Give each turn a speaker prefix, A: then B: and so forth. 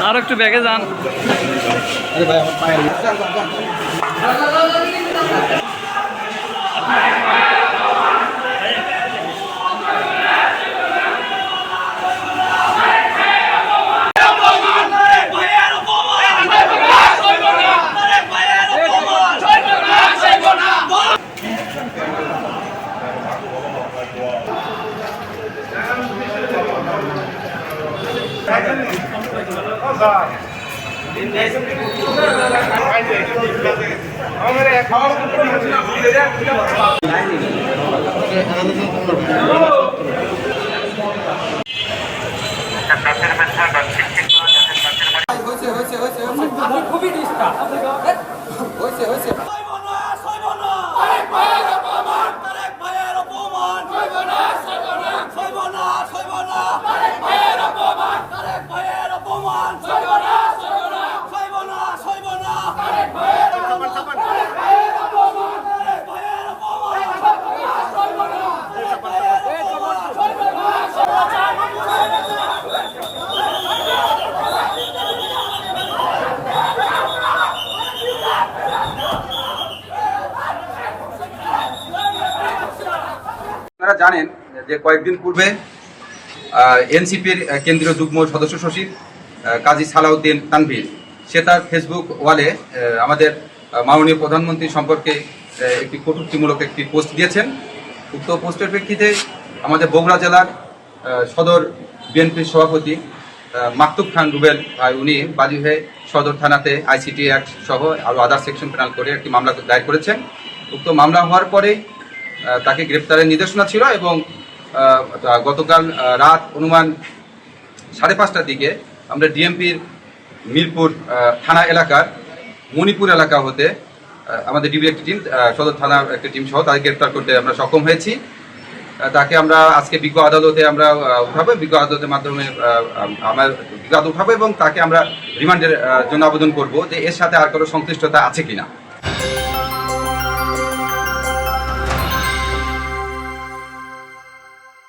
A: আর একটু ব্যাগে যান।
B: আরে ভাই আমার পায়ের
C: খুবই ডিস্টার্ব হয়েছে হয়েছে
D: আপনারা জানেন যে কয়েকদিন পূর্বে এনসিপির কেন্দ্রীয় যুগ্ম সদস্য সচিব কাজী সালাউদ্দিন তানভীর সে তার ফেসবুক ওয়ালে আমাদের মাননীয় প্রধানমন্ত্রী সম্পর্কে একটি কটূক্তিমূলক একটি পোস্ট দিয়েছেন। উক্ত পোস্টের প্রেক্ষিতে আমাদের বগুড়া জেলার সদর বিএনপির সভাপতি মাকতুব খান রুবেল উনি বাদী হয়ে সদর থানাতে আইসিটি অ্যাক্ট সহ আরও আদার সেকশন পেনাল করে একটি মামলা দায়ের করেছেন। উক্ত মামলা হওয়ার পরেই তাকে গ্রেপ্তারের নির্দেশনা ছিল এবং গতকাল রাত অনুমান 5:30টার দিকে আমরা ডিএমপির মিরপুর থানা এলাকার মণিপুর এলাকা হতে আমাদের ডিবি একটি টিম সদর থানার একটি টিম সহ তাকে গ্রেপ্তার করতে আমরা সক্ষম হয়েছি। তাকে আমরা আজকে বিজ্ঞ আদালতে আমরা উঠাবো, বিজ্ঞ আদালতের মাধ্যমে আমরা বিজ্ঞ আদালত উঠাবো এবং তাকে আমরা রিমান্ডের জন্য আবেদন করব যে এর সাথে আর কোনো সংশ্লিষ্টতা আছে কিনা।